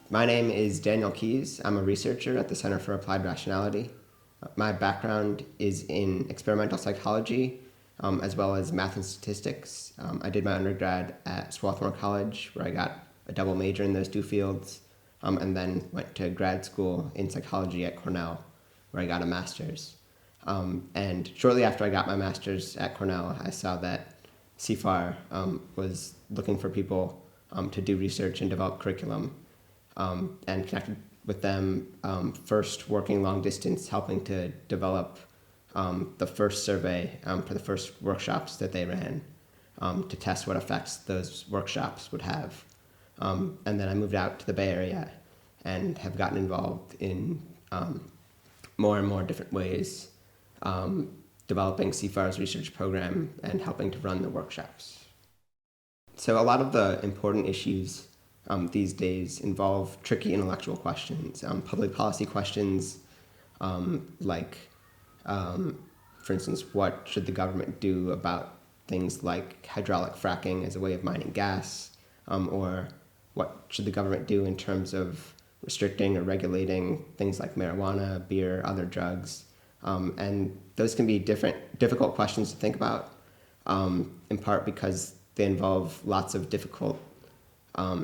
My name is Daniel Keyes. I'm a researcher at the Center for Applied Rationality. My background is in experimental psychology, as well as math and statistics. I did my undergrad at Swarthmore College, where I got a double major in those two fields, and then went to grad school in psychology at Cornell, where I got a master's. And shortly after I got my master's at Cornell, I saw that CFAR was looking for people to do research and develop curriculum, and connected with them, first working long distance, helping to develop the first survey for the first workshops that they ran, to test what effects those workshops would have. And then I moved out to the Bay Area and have gotten involved in more and more different ways, developing CFAR's research program and helping to run the workshops. So a lot of the important issues these days involve tricky intellectual questions, public policy questions, like, for instance, what should the government do about things like hydraulic fracking as a way of mining gas, or what should the government do in terms of restricting or regulating things like marijuana, beer, other drugs. And those can be difficult questions to think about, in part because they involve lots of difficult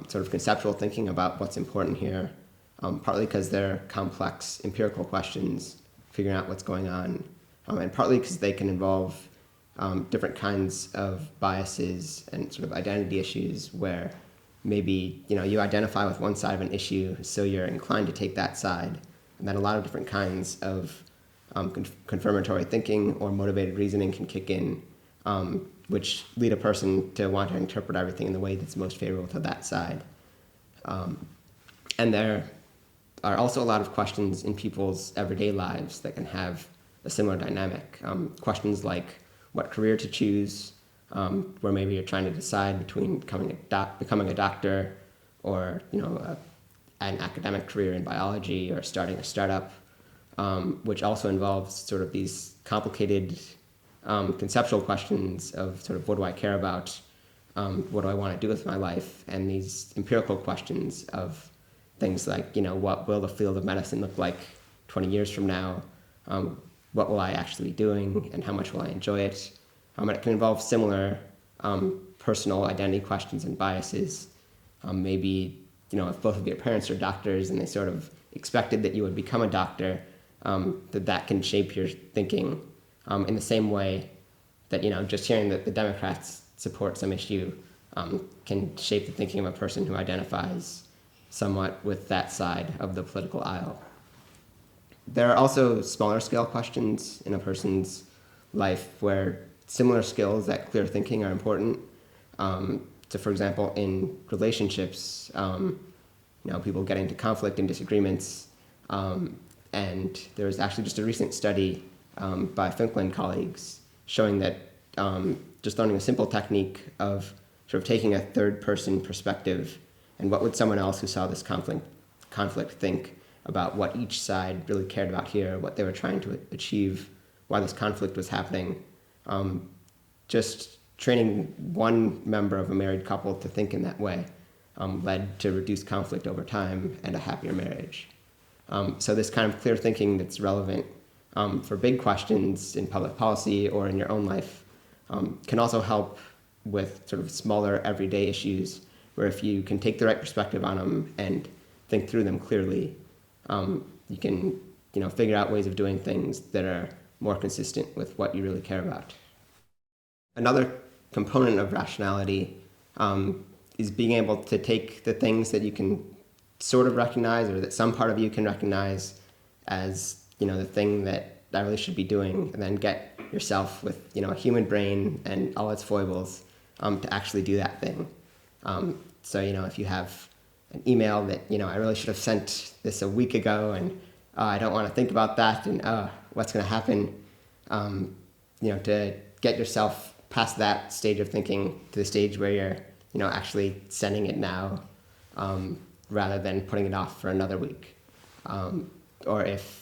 sort of conceptual thinking about what's important here, partly because they're complex empirical questions, figuring out what's going on, and partly because they can involve different kinds of biases and sort of identity issues where maybe you identify with one side of an issue, so you're inclined to take that side, and then a lot of different kinds of confirmatory thinking or motivated reasoning can kick in, which lead a person to want to interpret everything in the way that's most favorable to that side. And there are also a lot of questions in people's everyday lives that can have a similar dynamic. Questions like what career to choose, where maybe you're trying to decide between becoming a doctor or an academic career in biology or starting a startup, which also involves sort of these complicated conceptual questions of sort of what do I care about, what do I want to do with my life, and these empirical questions of things like, what will the field of medicine look like 20 years from now, what will I actually be doing, and how much will I enjoy it. And it can involve similar personal identity questions and biases. Maybe, if both of your parents are doctors and they sort of expected that you would become a doctor, that can shape your thinking in the same way that, just hearing that the Democrats support some issue can shape the thinking of a person who identifies somewhat with that side of the political aisle. There are also smaller scale questions in a person's life where similar skills at clear thinking are important. So for example, in relationships, people get into conflict and disagreements, and there was actually just a recent study by Finkel colleagues showing that just learning a simple technique of sort of taking a third-person perspective and what would someone else who saw this conflict think about what each side really cared about here, what they were trying to achieve, why this conflict was happening. Just training one member of a married couple to think in that way led to reduced conflict over time and a happier marriage. So this kind of clear thinking that's relevant for big questions in public policy or in your own life can also help with sort of smaller everyday issues where if you can take the right perspective on them and think through them clearly, you can figure out ways of doing things that are more consistent with what you really care about. Another component of rationality is being able to take the things that you can sort of recognize or that some part of you can recognize as the thing that I really should be doing, and then get yourself with a human brain and all its foibles to actually do that thing. So if you have an email that I really should have sent this a week ago, and I don't want to think about that, and what's going to happen, to get yourself past that stage of thinking to the stage where you're actually sending it now, rather than putting it off for another week. Or if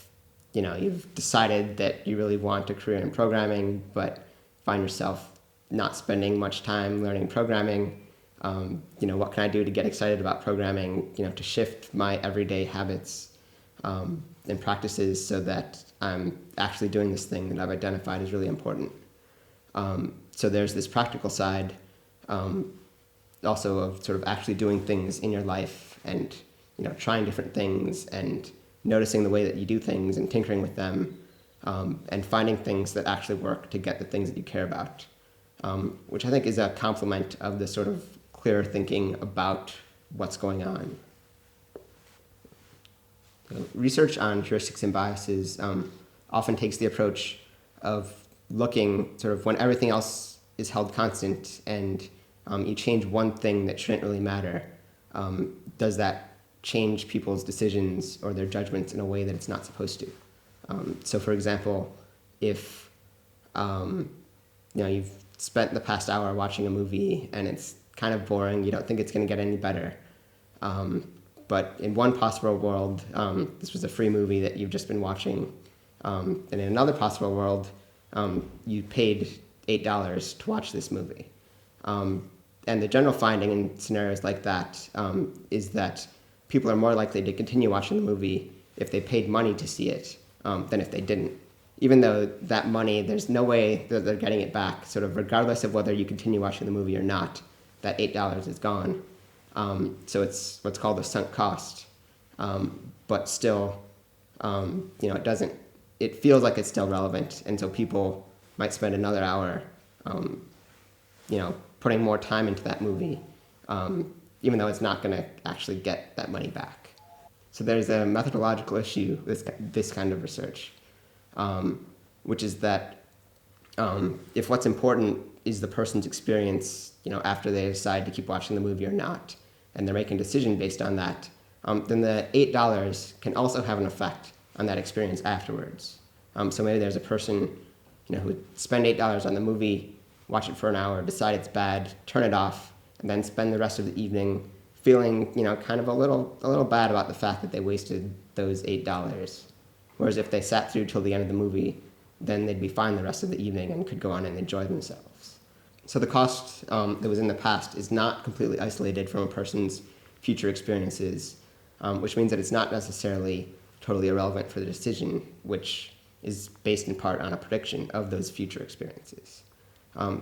you've decided that you really want a career in programming, but find yourself not spending much time learning programming, What can I do to get excited about programming, to shift my everyday habits and practices so that I'm actually doing this thing that I've identified as really important. So there's this practical side also of sort of actually doing things in your life and, trying different things and noticing the way that you do things and tinkering with them and finding things that actually work to get the things that you care about, which I think is a complement of the sort of clearer thinking about what's going on. Research on heuristics and biases often takes the approach of looking sort of when everything else is held constant and you change one thing that shouldn't really matter, does that change people's decisions or their judgments in a way that it's not supposed to? So for example, if you've spent the past hour watching a movie and it's kind of boring, you don't think it's going to get any better. But in one possible world, this was a free movie that you've just been watching. And in another possible world, you paid $8 to watch this movie. And the general finding in scenarios like that is that people are more likely to continue watching the movie if they paid money to see it than if they didn't. Even though that money, there's no way that they're getting it back, sort of regardless of whether you continue watching the movie or not, that $8 is gone. So it's what's called a sunk cost. But still, it feels like it's still relevant. And so people might spend another hour, putting more time into that movie, even though it's not going to actually get that money back. So there's a methodological issue with this kind of research, which is that if what's important is the person's experience, after they decide to keep watching the movie or not, and they're making a decision based on that, then the $8 can also have an effect on that experience afterwards. So maybe there's a person, who would spend $8 on the movie, watch it for an hour, decide it's bad, turn it off, and then spend the rest of the evening feeling, kind of a little bad about the fact that they wasted those $8. Whereas if they sat through till the end of the movie, then they'd be fine the rest of the evening and could go on and enjoy themselves. So the cost that was in the past is not completely isolated from a person's future experiences, which means that it's not necessarily totally irrelevant for the decision, which is based in part on a prediction of those future experiences.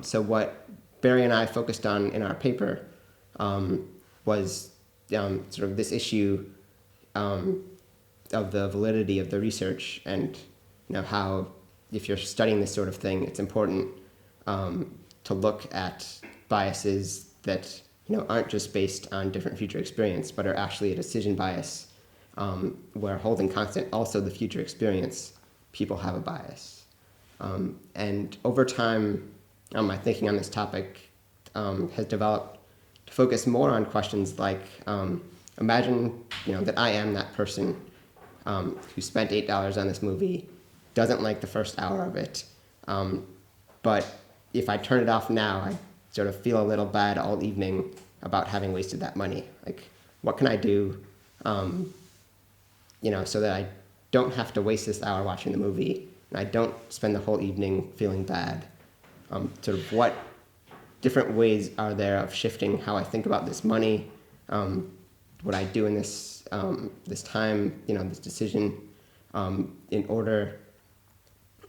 So what Barry and I focused on in our paper was sort of this issue of the validity of the research and how if you're studying this sort of thing, it's important to look at biases that aren't just based on different future experience, but are actually a decision bias where holding constant also the future experience, people have a bias. And over time, my thinking on this topic has developed to focus more on questions like, imagine that I am that person who spent $8 on this movie, doesn't like the first hour of it, but if I turn it off now, I sort of feel a little bad all evening about having wasted that money. Like, what can I do, so that I don't have to waste this hour watching the movie and I don't spend the whole evening feeling bad? Sort of what different ways are there of shifting how I think about this money, what I do in this this time, this decision, in order,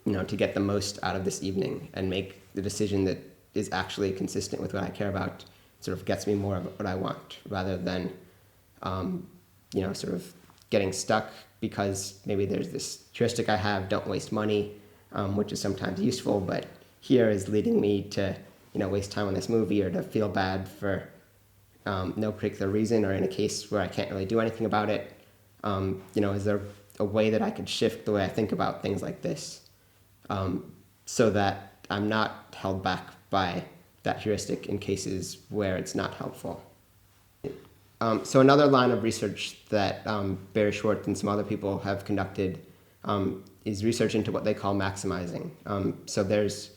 to get the most out of this evening and make the decision that is actually consistent with what I care about, sort of gets me more of what I want, rather than, sort of getting stuck because maybe there's this heuristic I have, don't waste money, which is sometimes useful, but here is leading me to, waste time on this movie or to feel bad for no particular reason, or in a case where I can't really do anything about it. Is there a way that I could shift the way I think about things like this, so that I'm not held back by that heuristic in cases where it's not helpful? So another line of research that Barry Schwartz and some other people have conducted is research into what they call maximizing. So there's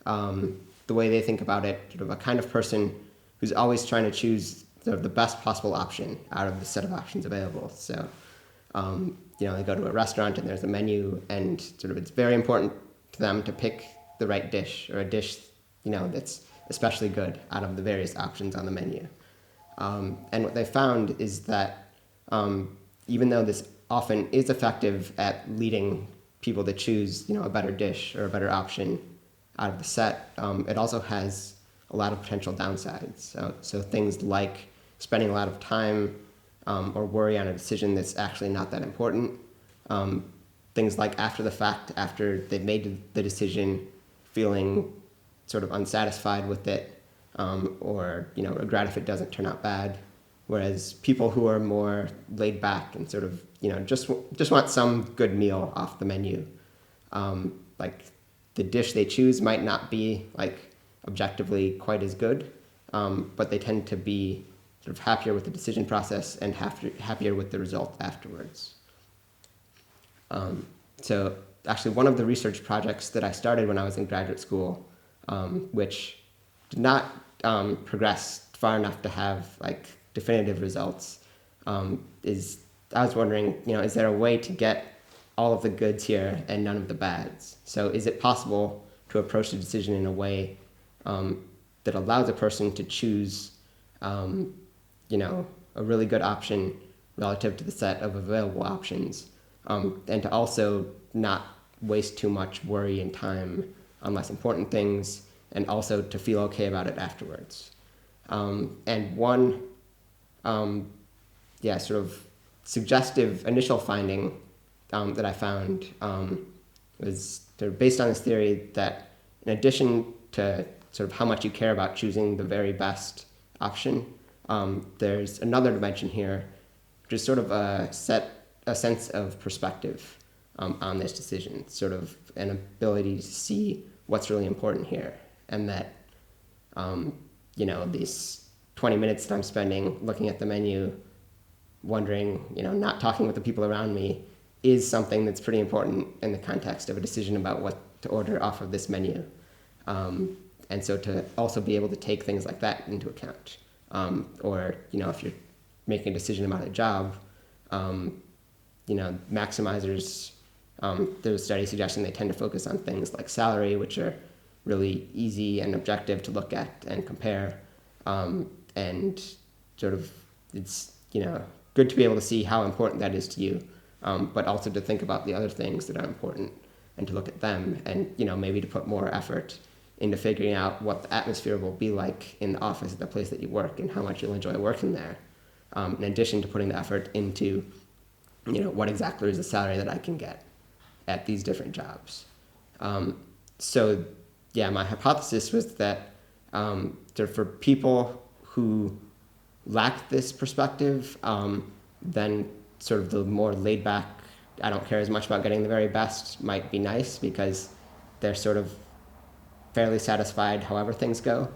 the way they think about it, sort of a kind of person who's always trying to choose sort of the best possible option out of the set of options available. So, they go to a restaurant and there's a menu, and sort of it's very important to them to pick the right dish, or a dish, that's especially good out of the various options on the menu. And what they found is that even though this often is effective at leading people to choose, a better dish or a better option out of the set, it also has a lot of potential downsides. So things like spending a lot of time or worry on a decision that's actually not that important. Things like after the fact, after they've made the decision, feeling sort of unsatisfied with it, or regret if it doesn't turn out bad. Whereas people who are more laid back and sort of just want some good meal off the menu, like the dish they choose might not be like objectively quite as good, but they tend to be sort of happier with the decision process and happier with the result afterwards. So actually one of the research projects that I started when I was in graduate school, which did not progress far enough to have like definitive results, is I was wondering, is there a way to get all of the goods here and none of the bads? So is it possible to approach the decision in a way that allows a person to choose, a really good option relative to the set of available options, and to also not waste too much worry and time on less important things, and also to feel okay about it afterwards. And one, sort of suggestive initial finding that I found was sort of based on this theory that in addition to sort of how much you care about choosing the very best option, there's another dimension here, which is sort of a sense of perspective on this decision, sort of an ability to see what's really important here, and that these 20 minutes that I'm spending looking at the menu, wondering, not talking with the people around me, is something that's pretty important in the context of a decision about what to order off of this menu. And so to also be able to take things like that into account. Or, if you're making a decision about a job, maximizers, there's a study suggesting they tend to focus on things like salary, which are really easy and objective to look at and compare. And sort of it's, good to be able to see how important that is to you, but also to think about the other things that are important and to look at them and, maybe to put more effort into figuring out what the atmosphere will be like in the office at the place that you work and how much you'll enjoy working there, in addition to putting the effort into, what exactly is the salary that I can get at these different jobs. My hypothesis was that for people who lack this perspective, then sort of the more laid back, I don't care as much about getting the very best might be nice because they're sort of fairly satisfied however things go.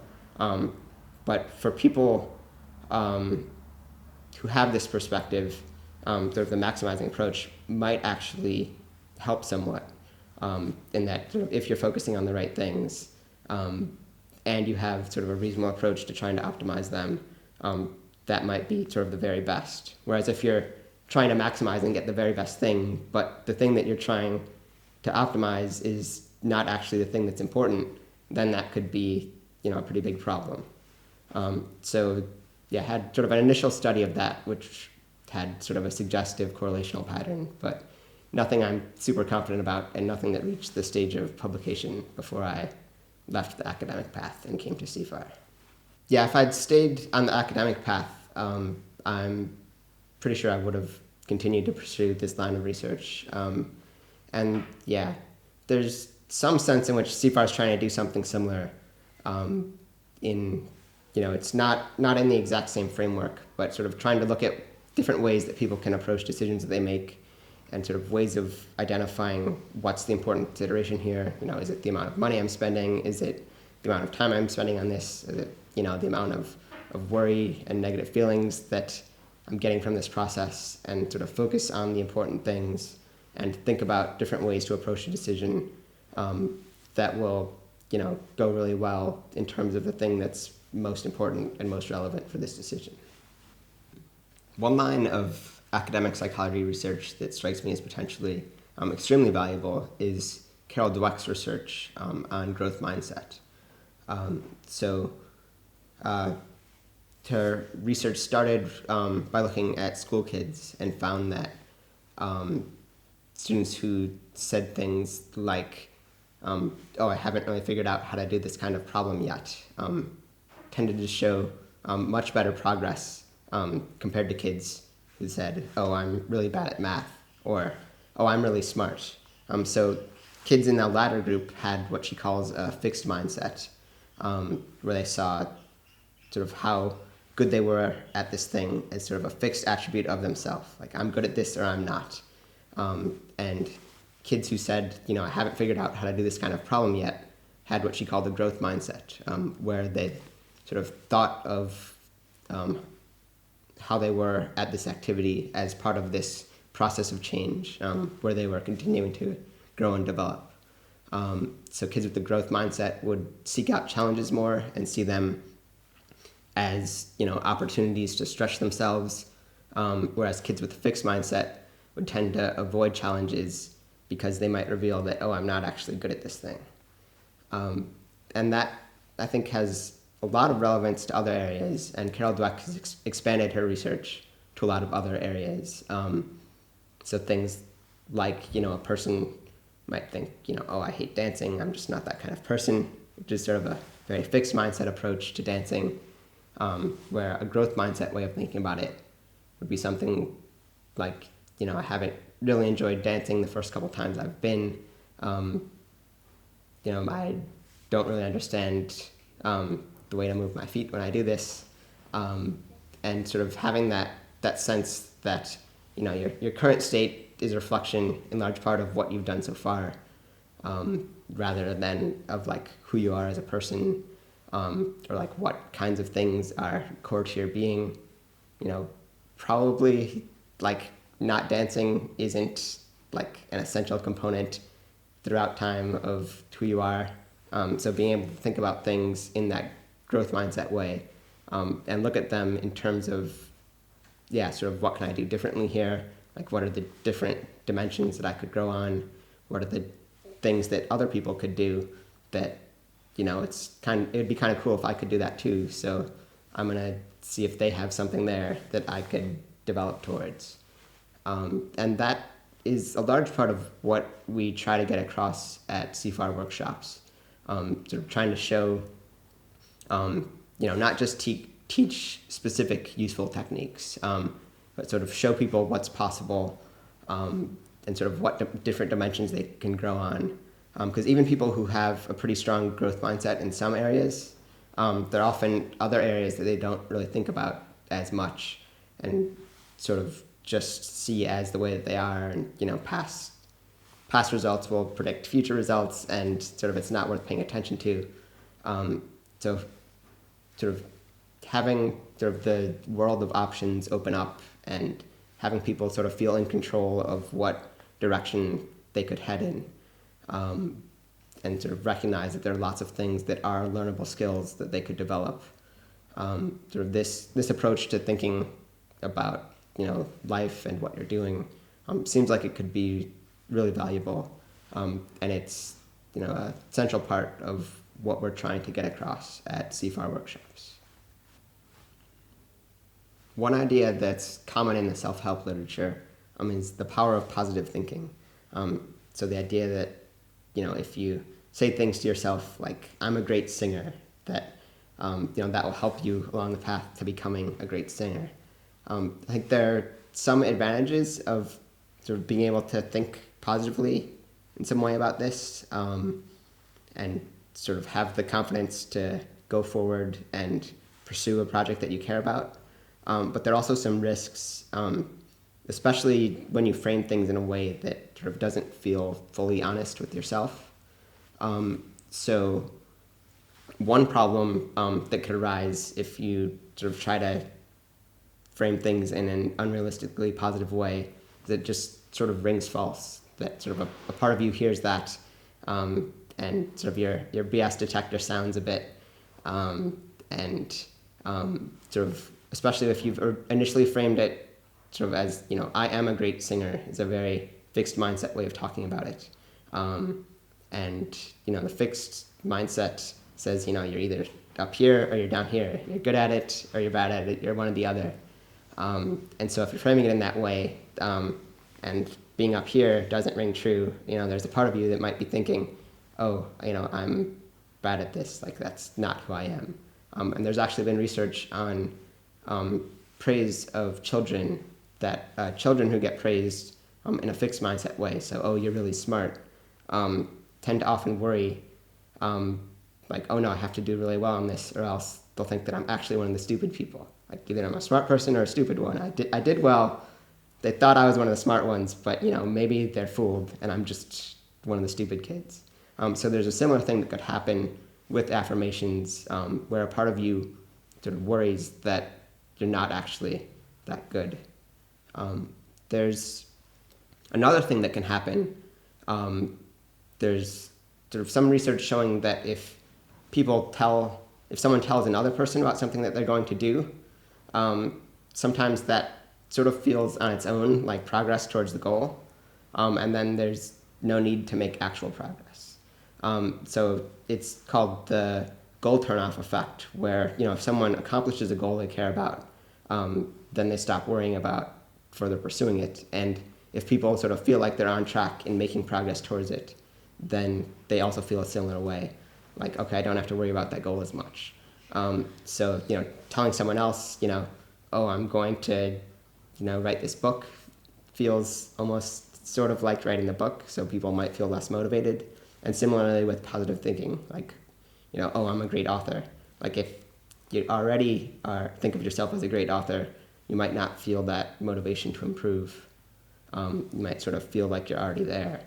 But for people who have this perspective, sort of the maximizing approach might actually help somewhat, in that sort of if you're focusing on the right things, and you have sort of a reasonable approach to trying to optimize them, that might be sort of the very best. Whereas if you're trying to maximize and get the very best thing, but the thing that you're trying to optimize is not actually the thing that's important, then that could be, a pretty big problem. Had sort of an initial study of that, which had sort of a suggestive correlational pattern, but nothing I'm super confident about and nothing that reached the stage of publication before I left the academic path and came to CFAR. Yeah, if I'd stayed on the academic path, I'm pretty sure I would have continued to pursue this line of research. There's some sense in which CFAR is trying to do something similar. It's not in the exact same framework, but sort of trying to look at different ways that people can approach decisions that they make and sort of ways of identifying what's the important consideration here. Is it the amount of money I'm spending? Is it the amount of time I'm spending on this? Is it, the amount of worry and negative feelings that I'm getting from this process, and sort of focus on the important things and think about different ways to approach a decision that will, go really well in terms of the thing that's most important and most relevant for this decision. One line of academic psychology research that strikes me as potentially extremely valuable is Carol Dweck's research on growth mindset. So her research started by looking at school kids and found that students who said things like, oh, I haven't really figured out how to do this kind of problem yet, tended to show much better progress compared to kids who said, oh, I'm really bad at math, or, oh, I'm really smart. So kids in the latter group had what she calls a fixed mindset, where they saw sort of how good they were at this thing as sort of a fixed attribute of themselves. Like, I'm good at this or I'm not. And kids who said, I haven't figured out how to do this kind of problem yet, had what she called the growth mindset, where they sort of thought of how they were at this activity as part of this process of change, where they were continuing to grow and develop. So kids with the growth mindset would seek out challenges more and see them as opportunities to stretch themselves, whereas kids with a fixed mindset would tend to avoid challenges because they might reveal that, oh, I'm not actually good at this thing. And that, I think, has a lot of relevance to other areas, and Carol Dweck has expanded her research to a lot of other areas. So things like, a person might think, oh, I hate dancing, I'm just not that kind of person, which is sort of a very fixed mindset approach to dancing, where a growth mindset way of thinking about it would be something like, I haven't really enjoyed dancing the first couple times I've been. I don't really understand the way to move my feet when I do this. And sort of having that sense that, your current state is a reflection in large part of what you've done so far, rather than of like who you are as a person, or like what kinds of things are core to your being. Probably like not dancing isn't like an essential component throughout time of who you are. So being able to think about things in that growth mindset way, and look at them in terms of, sort of what can I do differently here? Like, what are the different dimensions that I could grow on? What are the things that other people could do that, it'd be kind of cool if I could do that too. So I'm going to see if they have something there that I could develop towards. And that is a large part of what we try to get across at CFAR workshops. Sort of trying to show, not just teach specific useful techniques, but sort of show people what's possible, and sort of what different dimensions they can grow on. Because even people who have a pretty strong growth mindset in some areas, there are often other areas that they don't really think about as much, and sort of just see as the way that they are, and past results will predict future results, and sort of it's not worth paying attention to. So sort of having sort of the world of options open up and having people sort of feel in control of what direction they could head in, and sort of recognize that there are lots of things that are learnable skills that they could develop. Sort of this approach to thinking about life and what you're doing seems like it could be really valuable, and it's a central part of what we're trying to get across at CFAR workshops. One idea that's common in the self-help literature is the power of positive thinking. So the idea that if you say things to yourself like, I'm a great singer, that that will help you along the path to becoming a great singer. I think there are some advantages of sort of being able to think positively in some way about this, and sort of have the confidence to go forward and pursue a project that you care about. But there are also some risks, especially when you frame things in a way that sort of doesn't feel fully honest with yourself. So one problem that could arise if you sort of try to frame things in an unrealistically positive way is it just sort of rings false, that sort of a part of you hears that, and sort of your BS detector sounds a bit, and sort of, especially if you've initially framed it sort of as, I am a great singer, is a very fixed mindset way of talking about it. And, the fixed mindset says, you're either up here or you're down here. You're good at it or you're bad at it. You're one or the other. And so if you're framing it in that way, and being up here doesn't ring true, there's a part of you that might be thinking, oh, I'm bad at this. Like, that's not who I am. And there's actually been research on praise of children, that children who get praised in a fixed mindset way, so, oh, you're really smart, tend to often worry, like, oh no, I have to do really well on this, or else they'll think that I'm actually one of the stupid people. Like, either I'm a smart person or a stupid one. I did well. They thought I was one of the smart ones, but maybe they're fooled, and I'm just one of the stupid kids. So there's a similar thing that could happen with affirmations, where a part of you sort of worries that you're not actually that good. There's another thing that can happen. There's sort of some research showing that if someone tells another person about something that they're going to do, sometimes that sort of feels on its own like progress towards the goal, and then there's no need to make actual progress. So it's called the goal turnoff effect, where if someone accomplishes a goal they care about, then they stop worrying about further pursuing it. And if people sort of feel like they're on track in making progress towards it, then they also feel a similar way. Like, okay, I don't have to worry about that goal as much. So, telling someone else, oh, I'm going to, write this book, feels almost sort of like writing the book, so people might feel less motivated. And similarly with positive thinking, like, oh, I'm a great author. Like, if you already think of yourself as a great author, you might not feel that motivation to improve. You might sort of feel like you're already there.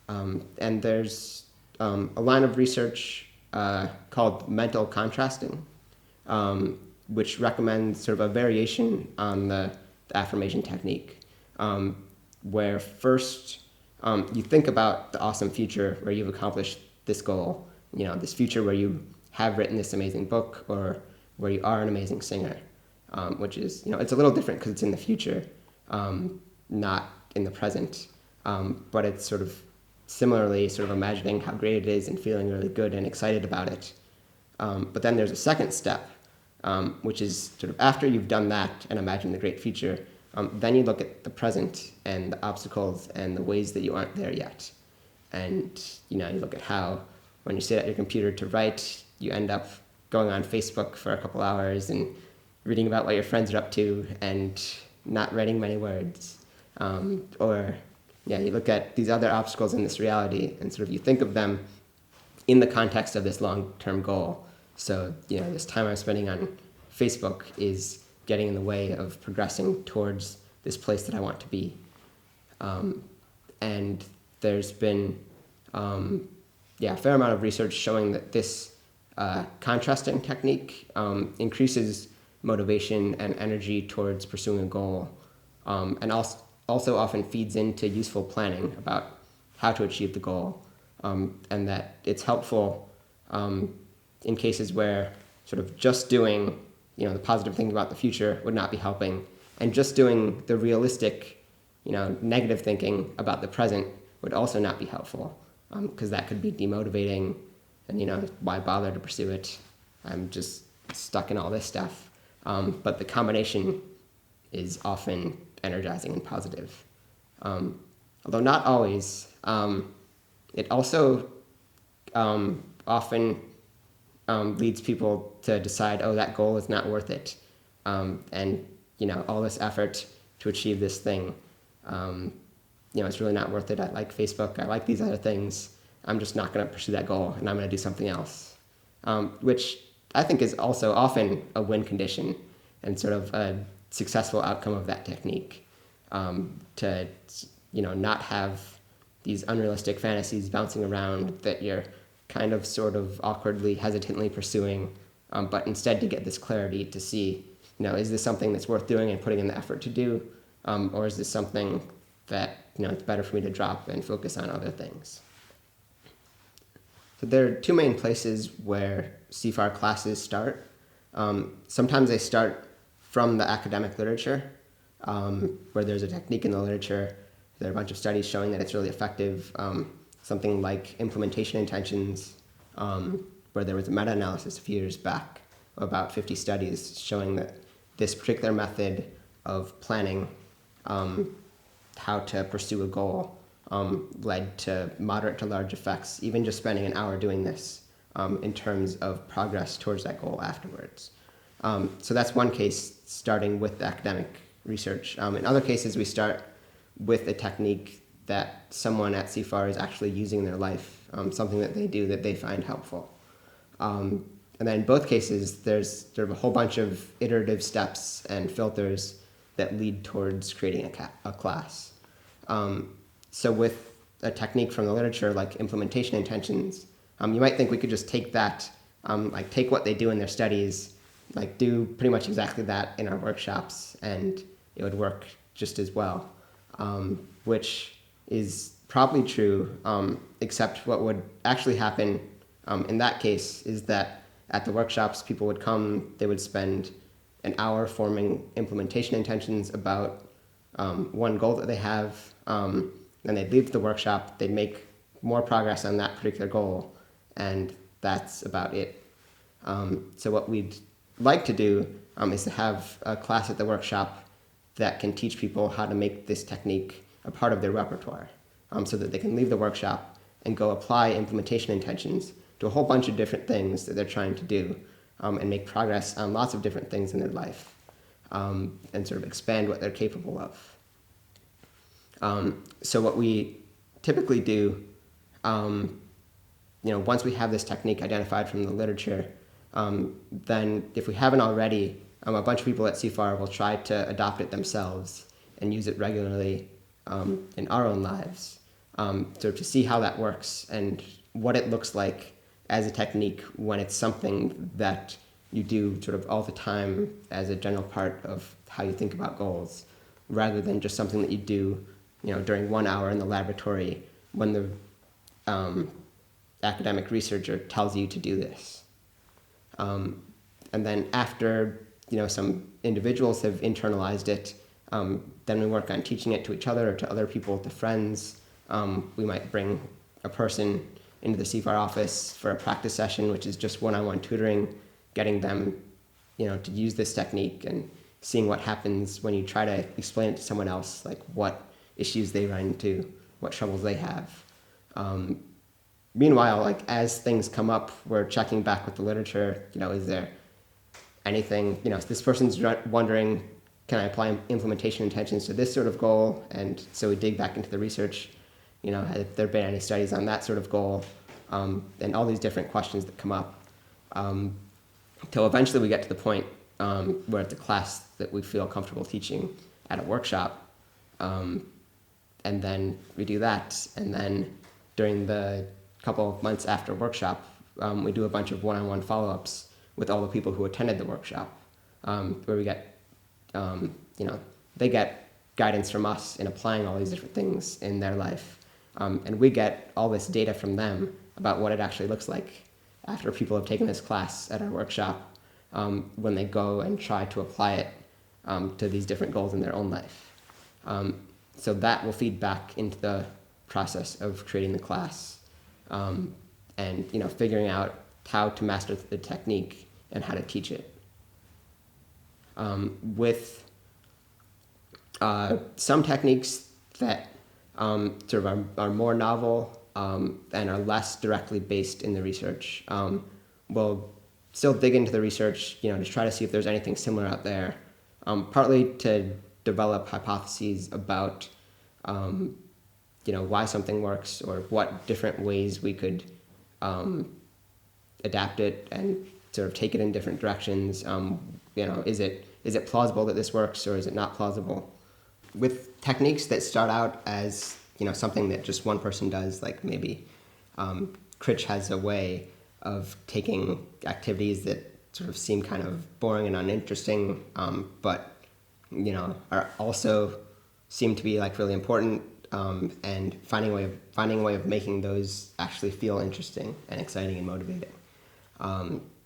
And there's a line of research called mental contrasting, which recommends sort of a variation on the affirmation technique, where first you think about the awesome future where you've accomplished this goal, this future where you have written this amazing book, or where you are an amazing singer, which is, it's a little different because it's in the future, not in the present, but it's sort of similarly sort of imagining how great it is and feeling really good and excited about it. But then there's a second step, which is sort of after you've done that and imagined the great future, then you look at the present and the obstacles and the ways that you aren't there yet. And, you look at how when you sit at your computer to write, you end up going on Facebook for a couple hours and reading about what your friends are up to and not writing many words. You look at these other obstacles in this reality and sort of you think of them in the context of this long-term goal. So, this time I'm spending on Facebook is getting in the way of progressing towards this place that I want to be. And there's been a fair amount of research showing that this contrasting technique increases motivation and energy towards pursuing a goal, and also often feeds into useful planning about how to achieve the goal, and that it's helpful in cases where sort of just doing the positive thinking about the future would not be helping, and just doing the realistic negative thinking about the present would also not be helpful, because that could be demotivating, and why bother to pursue it? I'm just stuck in all this stuff. But the combination is often energizing and positive. Although not always. It also often leads people to decide, oh, that goal is not worth it. And, all this effort to achieve this thing, it's really not worth it. I like Facebook. I like these other things. I'm just not going to pursue that goal, and I'm going to do something else, which I think is also often a win condition and sort of a successful outcome of that technique, to not have these unrealistic fantasies bouncing around that you're kind of sort of awkwardly, hesitantly pursuing, but instead to get this clarity to see, is this something that's worth doing and putting in the effort to do, or is this something that it's better for me to drop and focus on other things. So there are two main places where CFAR classes start. Sometimes they start from the academic literature, where there's a technique in the literature. There are a bunch of studies showing that it's really effective. Something like implementation intentions, where there was a meta-analysis a few years back of about 50 studies showing that this particular method of planning how to pursue a goal led to moderate to large effects, even just spending an hour doing this in terms of progress towards that goal afterwards. So that's one case, starting with the academic research. In other cases, we start with a technique that someone at CFAR is actually using in their life, something that they do that they find helpful. And then in both cases, there's sort of a whole bunch of iterative steps and filters that lead towards creating a class. So with a technique from the literature like implementation intentions, you might think we could just take that, like take what they do in their studies, like do pretty much exactly that in our workshops, and it would work just as well, which is probably true, except what would actually happen in that case is that at the workshops, people would come, they would spend an hour forming implementation intentions about one goal that they have, then they'd leave the workshop, they'd make more progress on that particular goal, and that's about it. So what we'd like to do is to have a class at the workshop that can teach people how to make this technique a part of their repertoire, so that they can leave the workshop and go apply implementation intentions to a whole bunch of different things that they're trying to do, and make progress on lots of different things in their life, and sort of expand what they're capable of. So what we typically do, once we have this technique identified from the literature, then if we haven't already, a bunch of people at CFAR will try to adopt it themselves and use it regularly in our own lives, sort of to see how that works and what it looks like as a technique when it's something that you do sort of all the time as a general part of how you think about goals, rather than just something that you do, during 1 hour in the laboratory when the academic researcher tells you to do this. And then after, some individuals have internalized it, then we work on teaching it to each other or to other people, to friends. We might bring a person into the CFAR office for a practice session, which is just one-on-one tutoring, getting them, to use this technique and seeing what happens when you try to explain it to someone else, like what issues they run into, what troubles they have. Meanwhile, like as things come up, we're checking back with the literature, is there anything, this person's wondering, can I apply implementation intentions to this sort of goal? And so we dig back into the research, have there been any studies on that sort of goal? And all these different questions that come up, till eventually we get to the point where it's a class that we feel comfortable teaching at a workshop. And then we do that. And then during the couple of months after workshop, we do a bunch of one-on-one follow-ups with all the people who attended the workshop, where we get, they get guidance from us in applying all these different things in their life. And we get all this data from them about what it actually looks like after people have taken this class at our workshop, when they go and try to apply it to these different goals in their own life. So that will feed back into the process of creating the class, and figuring out how to master the technique and how to teach it. With some techniques that sort of are more novel and are less directly based in the research, we'll still dig into the research, to try to see if there's anything similar out there, partly to develop hypotheses about, why something works or what different ways we could adapt it and sort of take it in different directions. Is it plausible that this works, or is it not plausible? With techniques that start out as, something that just one person does, like maybe Critch has a way of taking activities that sort of seem kind of boring and uninteresting, but, are also seem to be like really important, and finding a way of making those actually feel interesting and exciting and motivating.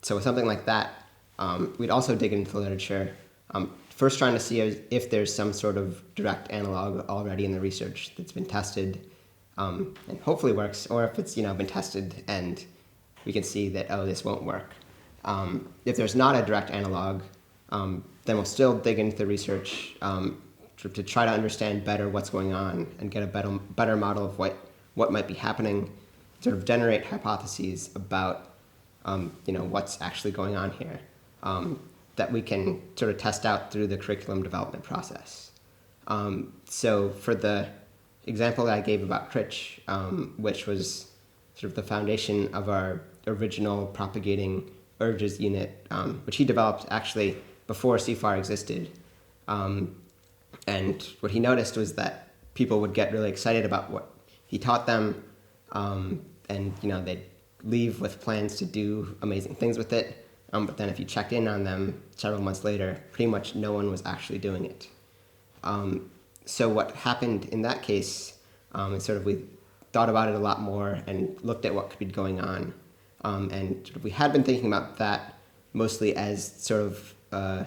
So with something like that, we'd also dig into the literature, first trying to see if there's some sort of direct analog already in the research that's been tested, and hopefully works, or if it's been tested and we can see that, oh, this won't work. If there's not a direct analog, then we'll still dig into the research to try to understand better what's going on and get a better model of what might be happening, sort of generate hypotheses about what's actually going on here that we can sort of test out through the curriculum development process. So for the example that I gave about Critch, which was sort of the foundation of our original propagating urges unit, which he developed actually before CFAR existed. And what he noticed was that people would get really excited about what he taught them, and they'd leave with plans to do amazing things with it. But then if you checked in on them several months later, pretty much no one was actually doing it. So what happened in that case is sort of we thought about it a lot more and looked at what could be going on. And sort of we had been thinking about that mostly as sort of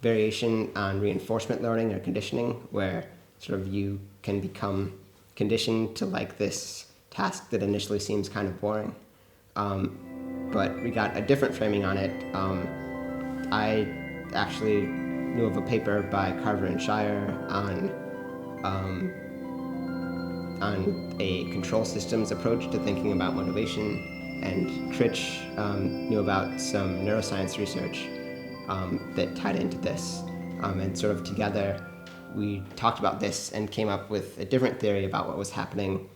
variation on reinforcement learning or conditioning, where sort of you can become conditioned to like this task that initially seems kind of boring. But we got a different framing on it. I actually knew of a paper by Carver and Shire on a control systems approach to thinking about motivation, and Critch knew about some neuroscience research that tied into this. And sort of together, we talked about this and came up with a different theory about what was happening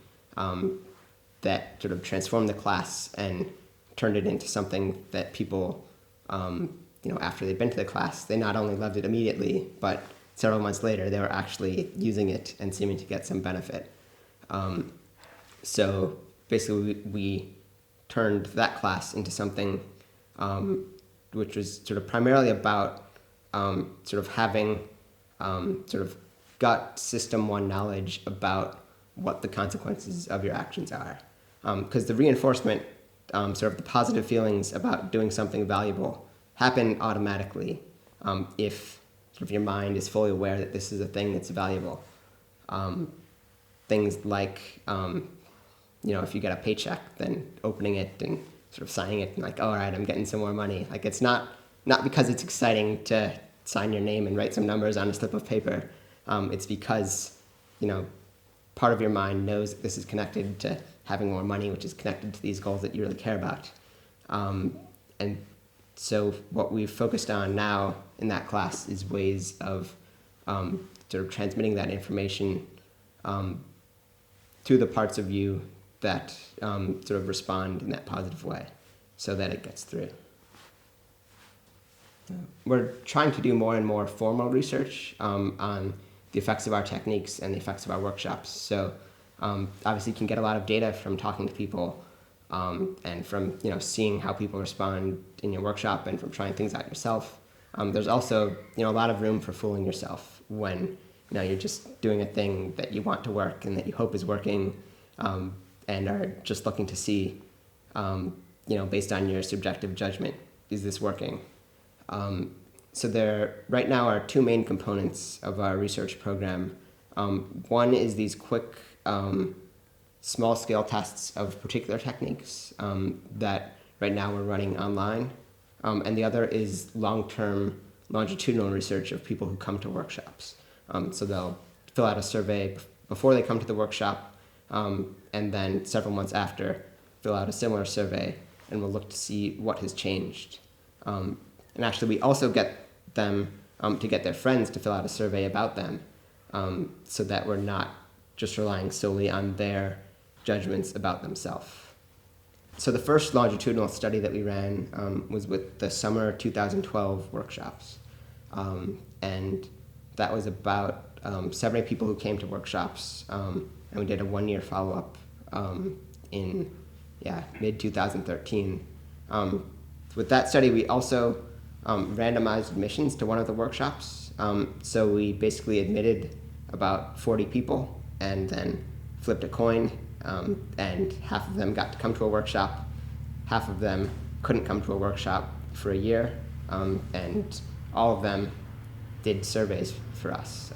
that sort of transformed the class and turned it into something that people, after they'd been to the class, they not only loved it immediately, but several months later, they were actually using it and seeming to get some benefit. So basically, we turned that class into something which was sort of primarily about sort of having sort of gut system one knowledge about what the consequences of your actions are. Because the reinforcement, sort of the positive feelings about doing something valuable happen automatically if sort of your mind is fully aware that this is a thing that's valuable. Things like, if you get a paycheck, then opening it and sort of signing it and like, all right, I'm getting some more money. Like it's not because it's exciting to sign your name and write some numbers on a slip of paper. It's because, part of your mind knows that this is connected to having more money, which is connected to these goals that you really care about. And so what we've focused on now in that class is ways of sort of transmitting that information to the parts of you that sort of respond in that positive way so that it gets through. We're trying to do more and more formal research on the effects of our techniques and the effects of our workshops. So obviously you can get a lot of data from talking to people and from seeing how people respond in your workshop and from trying things out yourself. There's also a lot of room for fooling yourself when you're just doing a thing that you want to work and that you hope is working and are just looking to see based on your subjective judgment, is this working? So there right now are two main components of our research program. One is these quick small-scale tests of particular techniques that right now we're running online. And the other is long-term longitudinal research of people who come to workshops. So they'll fill out a survey before they come to the workshop, and then several months after, fill out a similar survey, and we'll look to see what has changed. And actually, we also get them to get their friends to fill out a survey about them, so that we're not just relying solely on their judgments about themselves. So the first longitudinal study that we ran was with the summer 2012 workshops. And that was about 70 people who came to workshops, and we did a one-year follow-up in mid-2013. With that study, we also randomized admissions to one of the workshops. So we basically admitted about 40 people and then flipped a coin, and half of them got to come to a workshop, half of them couldn't come to a workshop for a year, and all of them did surveys for us,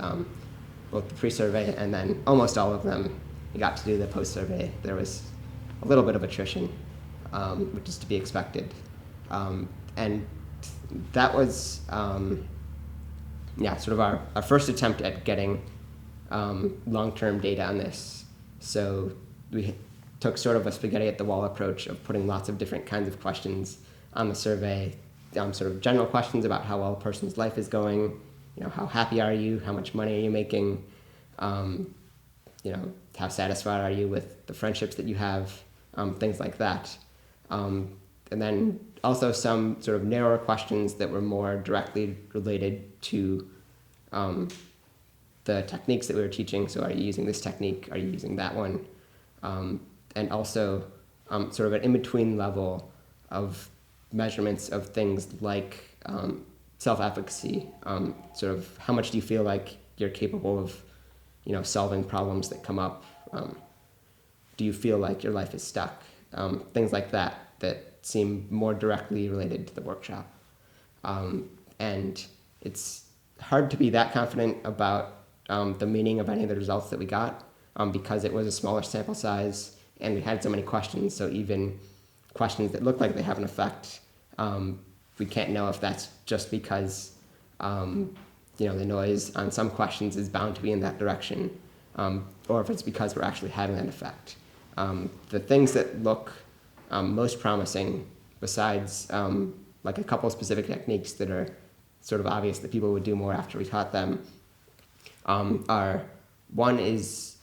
both the pre-survey and then almost all of them got to do the post-survey. There was a little bit of attrition. which is to be expected. And that was, sort of our first attempt at getting long-term data on this. So we took sort of a spaghetti at the wall approach of putting lots of different kinds of questions on the survey, sort of general questions about how well a person's life is going, how happy are you, how much money are you making, how satisfied are you with the friendships that you have, things like that. And then also some sort of narrower questions that were more directly related to the techniques that we were teaching. So are you using this technique? Are you using that one? And also sort of an in-between level of measurements of things like self-efficacy. Sort of how much do you feel like you're capable of solving problems that come up? Do you feel like your life is stuck? Things like that seem more directly related to the workshop. And it's hard to be that confident about the meaning of any of the results that we got because it was a smaller sample size and we had so many questions. So even questions that look like they have an effect, we can't know if that's just because the noise on some questions is bound to be in that direction, or if it's because we're actually having that effect. The things that look most promising, besides like a couple specific techniques that are sort of obvious that people would do more after we taught them, are one is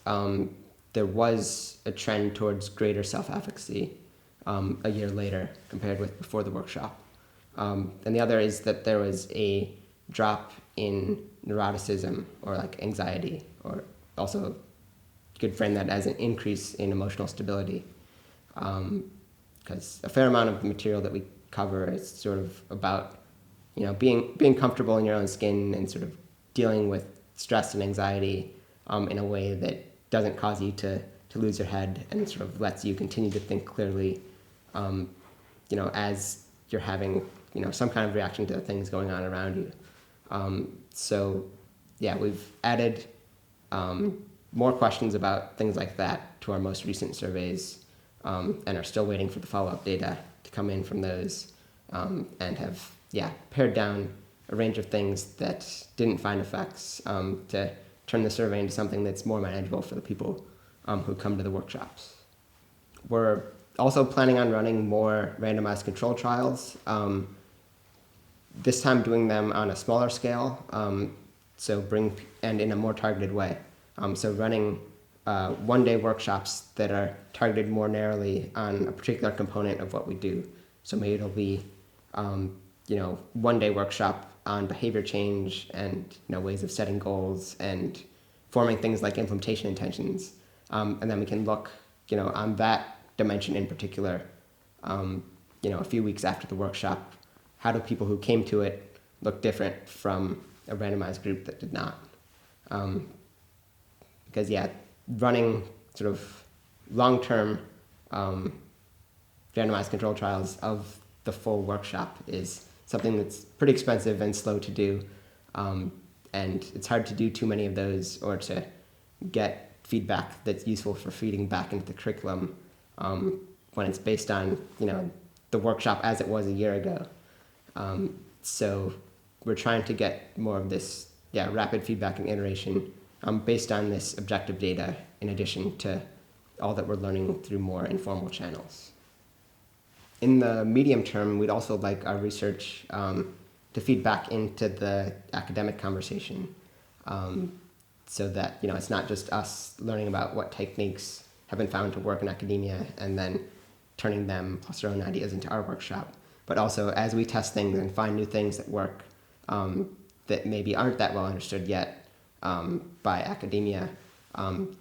there was a trend towards greater self-efficacy a year later compared with before the workshop. And the other is that there was a drop in neuroticism or like anxiety, or also you could frame that as an increase in emotional stability. Because a fair amount of the material that we cover is sort of about, being comfortable in your own skin and sort of dealing with stress and anxiety in a way that doesn't cause you to lose your head and sort of lets you continue to think clearly, as you're having, some kind of reaction to the things going on around you. We've added more questions about things like that to our most recent surveys, and are still waiting for the follow-up data to come in from those, and have, pared down a range of things that didn't find effects to turn the survey into something that's more manageable for the people who come to the workshops. We're also planning on running more randomized control trials, this time doing them on a smaller scale, and in a more targeted way. So running one-day workshops that are targeted more narrowly on a particular component of what we do. So maybe it'll be, one-day workshop on behavior change and ways of setting goals and forming things like implementation intentions. And then we can look, on that dimension in particular, a few weeks after the workshop, how do people who came to it look different from a randomized group that did not? Because running sort of long-term randomized control trials of the full workshop is something that's pretty expensive and slow to do, and it's hard to do too many of those or to get feedback that's useful for feeding back into the curriculum when it's based on the workshop as it was a year ago. So we're trying to get more of this rapid feedback and iteration based on this objective data, in addition to all that we're learning through more informal channels. In the medium term, we'd also like our research to feed back into the academic conversation, so that it's not just us learning about what techniques have been found to work in academia and then turning them plus our own ideas into our workshop, but also as we test things and find new things that work that maybe aren't that well understood yet by academia,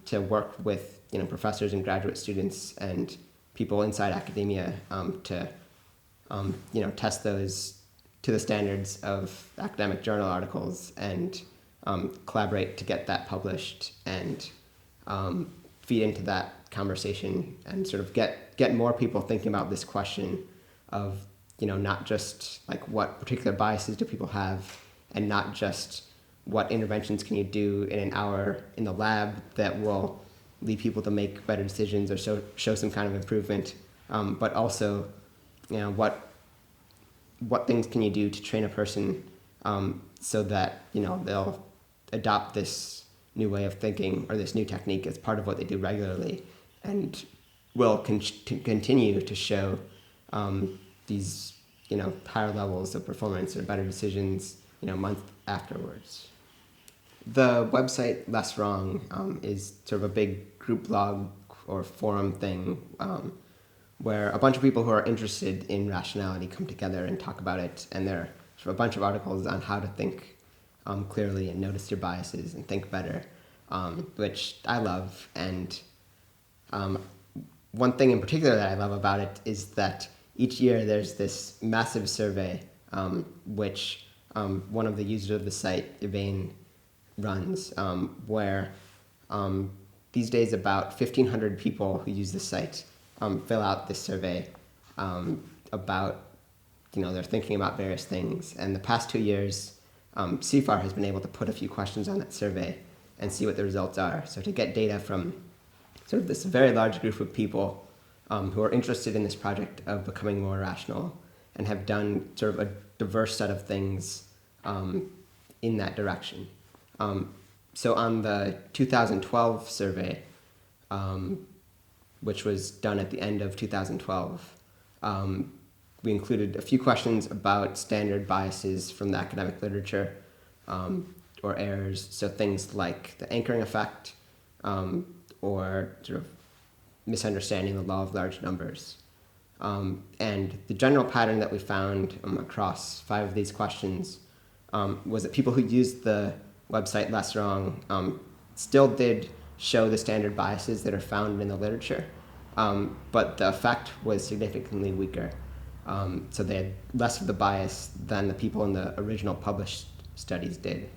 to work with professors and graduate students and people inside academia to test those to the standards of academic journal articles and collaborate to get that published and feed into that conversation and sort of get more people thinking about this question of not just like what particular biases do people have, and not just what interventions can you do in an hour in the lab that will lead people to make better decisions or show some kind of improvement, but also, what things can you do to train a person so that they'll adopt this new way of thinking or this new technique as part of what they do regularly, and will continue to show these higher levels of performance or better decisions month afterwards. The website Less Wrong is sort of a big group blog or forum thing where a bunch of people who are interested in rationality come together and talk about it, and there are sort of a bunch of articles on how to think clearly and notice your biases and think better, which I love. And one thing in particular that I love about it is that each year there's this massive survey which one of the users of the site, Yvain, runs, where these days about 1,500 people who use the site fill out this survey about their thinking about various things. And the past 2 years, CFAR has been able to put a few questions on that survey and see what the results are. So to get data from sort of this very large group of people who are interested in this project of becoming more rational and have done sort of a diverse set of things in that direction. So on the 2012 survey, which was done at the end of 2012, we included a few questions about standard biases from the academic literature or errors, so things like the anchoring effect or sort of misunderstanding the law of large numbers. And the general pattern that we found across 5 of these questions was that people who used the website Less Wrong still did show the standard biases that are found in the literature, but the effect was significantly weaker. So they had less of the bias than the people in the original published studies did.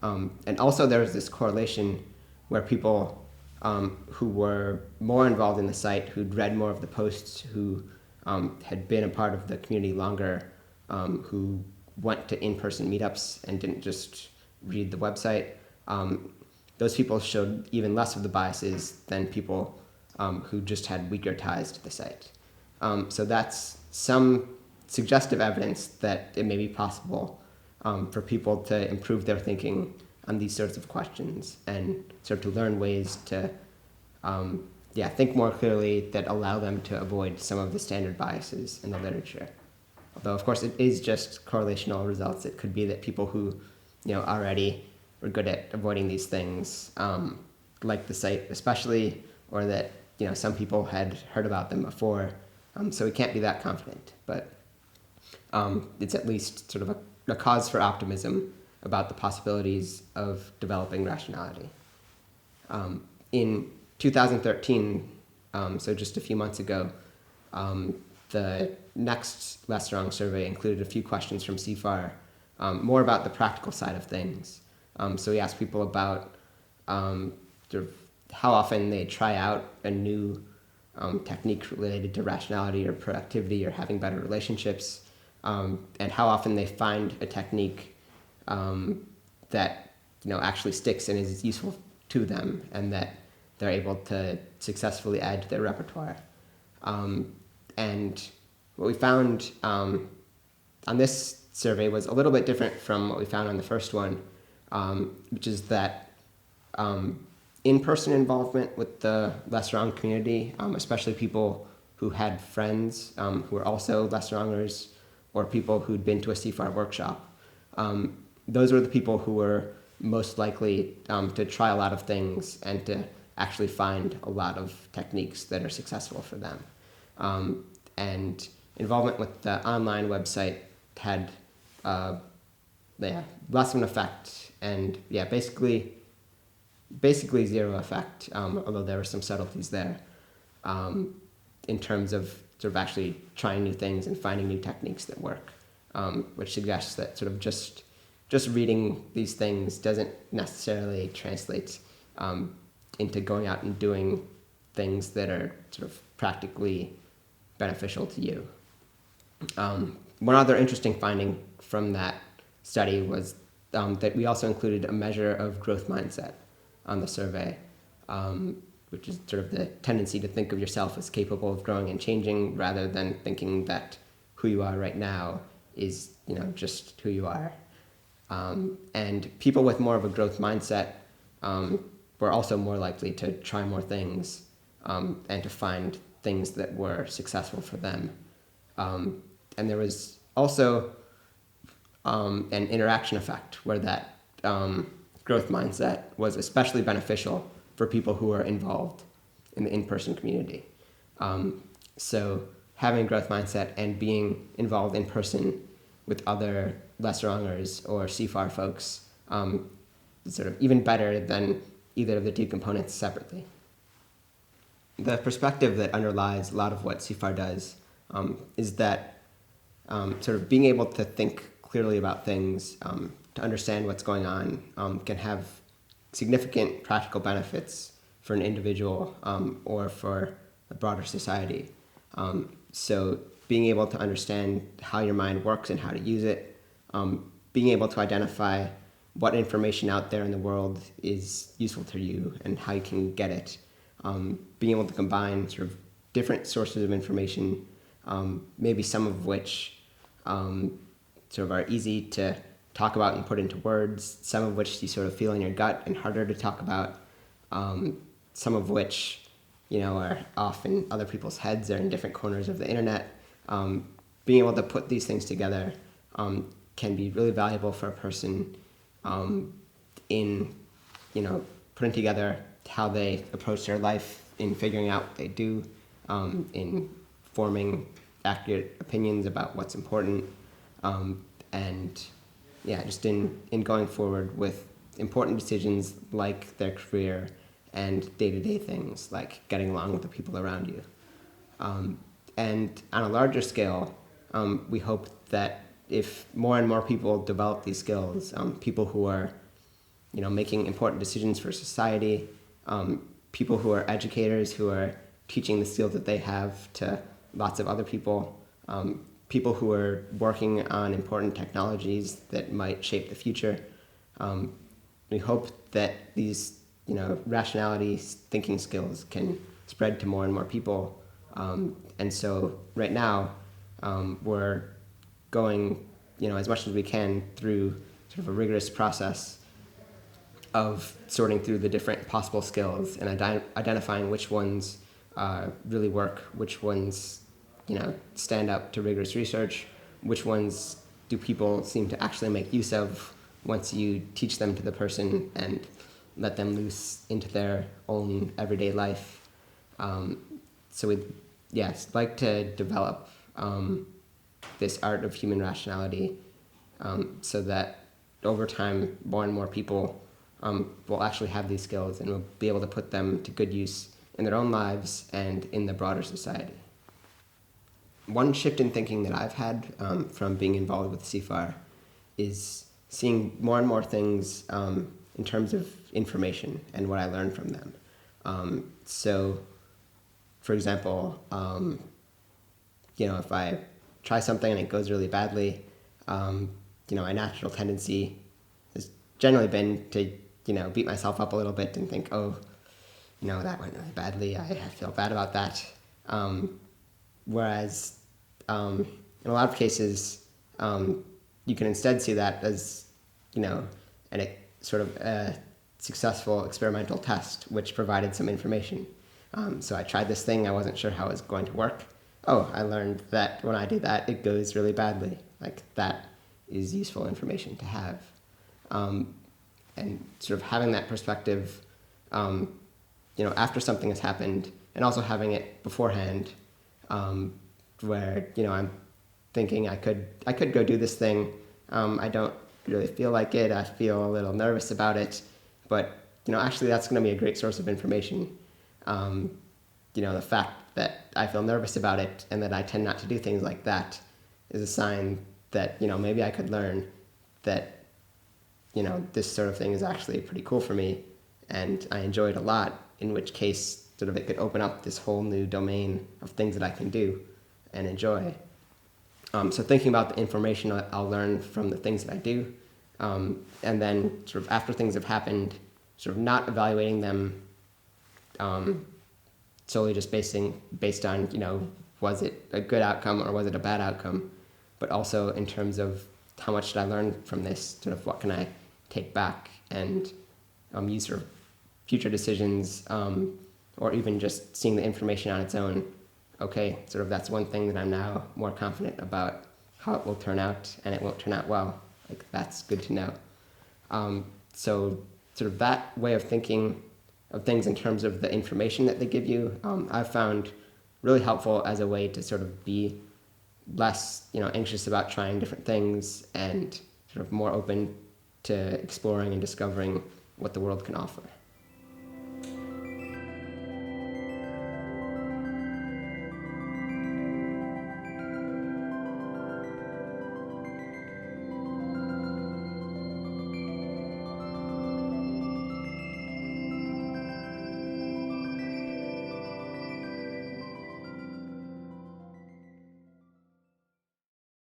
And also there was this correlation where people who were more involved in the site, who'd read more of the posts, who had been a part of the community longer, who went to in-person meetups and didn't just read the website, those people showed even less of the biases than people who just had weaker ties to the site. So that's some suggestive evidence that it may be possible for people to improve their thinking on these sorts of questions and sort of to learn ways to think more clearly that allow them to avoid some of the standard biases in the literature. Although, of course, it is just correlational results. It could be that people who already were good at avoiding these things, like the site especially, or that some people had heard about them before. So we can't be that confident, but it's at least sort of a cause for optimism about the possibilities of developing rationality. In 2013, so just a few months ago, the next Less Wrong survey included a few questions from CFAR, more about the practical side of things. So we asked people about sort of how often they try out a new technique related to rationality or productivity or having better relationships, and how often they find a technique that actually sticks and is useful to them and that they're able to successfully add to their repertoire. And what we found on this survey was a little bit different from what we found on the first one, which is that in-person involvement with the Less Wrong community, especially people who had friends who were also Less Wrongers or people who'd been to a CFAR workshop, those were the people who were most likely to try a lot of things and to actually find a lot of techniques that are successful for them. And involvement with the online website had less of an effect, and basically zero effect, although there were some subtleties there in terms of sort of actually trying new things and finding new techniques that work, which suggests that sort of just reading these things doesn't necessarily translate into going out and doing things that are sort of practically beneficial to you. One other interesting finding from that study was that we also included a measure of growth mindset on the survey, which is sort of the tendency to think of yourself as capable of growing and changing rather than thinking that who you are right now is, just who you are. And people with more of a growth mindset were also more likely to try more things and to find things that were successful for them. And there was also an interaction effect where that growth mindset was especially beneficial for people who are involved in the in-person community. So having a growth mindset and being involved in person with other lesser hungers or CFAR folks is sort of even better than either of the two components separately. The perspective that underlies a lot of what CFAR does is that sort of being able to think clearly about things, to understand what's going on, can have significant practical benefits for an individual or for a broader society. So being able to understand how your mind works and how to use it, being able to identify what information out there in the world is useful to you and how you can get it, being able to combine sort of different sources of information, maybe some of which sort of are easy to talk about and put into words, some of which you sort of feel in your gut and harder to talk about, some of which are off in other people's heads or in different corners of the internet. Being able to put these things together can be really valuable for a person in putting together how they approach their life, in figuring out what they do, in forming accurate opinions about what's important, and just in going forward with important decisions like their career and day-to-day things like getting along with the people around you. And on a larger scale, we hope that if more and more people develop these skills, people who are making important decisions for society, people who are educators who are teaching the skills that they have to lots of other people, people who are working on important technologies that might shape the future. We hope that these rationality thinking skills can spread to more and more people. And so right now, we're going, as much as we can through sort of a rigorous process of sorting through the different possible skills and identifying which ones really work, which ones, stand up to rigorous research, which ones do people seem to actually make use of once you teach them to the person and let them loose into their own everyday life. So we'd like to develop this art of human rationality so that over time more and more people will actually have these skills and will be able to put them to good use in their own lives and in the broader society. One shift in thinking that I've had from being involved with CFAR is seeing more and more things in terms of information and what I learned from them. So, for example, if I try something and it goes really badly, my natural tendency has generally been to, beat myself up a little bit and think, oh, that went really badly. I feel bad about that. Whereas in a lot of cases, you can instead see that as, sort of a successful experimental test, which provided some information. So I tried this thing. I wasn't sure how it was going to work. Oh, I learned that when I do that, it goes really badly. Like, that is useful information to have. And sort of having that perspective, after something has happened, and also having it beforehand, where, I'm thinking I could go do this thing. I don't really feel like it. I feel a little nervous about it. But, actually that's going to be a great source of information. The fact that I feel nervous about it and that I tend not to do things like that is a sign that, maybe I could learn that, this sort of thing is actually pretty cool for me and I enjoy it a lot, in which case sort of it could open up this whole new domain of things that I can do and enjoy. So thinking about the information I'll learn from the things that I do, and then sort of after things have happened, sort of not evaluating them solely just based on, was it a good outcome or was it a bad outcome, but also in terms of how much did I learn from this, sort of what can I take back and use for future decisions, or even just seeing the information on its own. Okay, sort of that's one thing that I'm now more confident about how it will turn out, and it won't turn out well. Like, that's good to know. So sort of that way of thinking of things in terms of the information that they give you, I've found really helpful as a way to sort of be less, anxious about trying different things and sort of more open to exploring and discovering what the world can offer.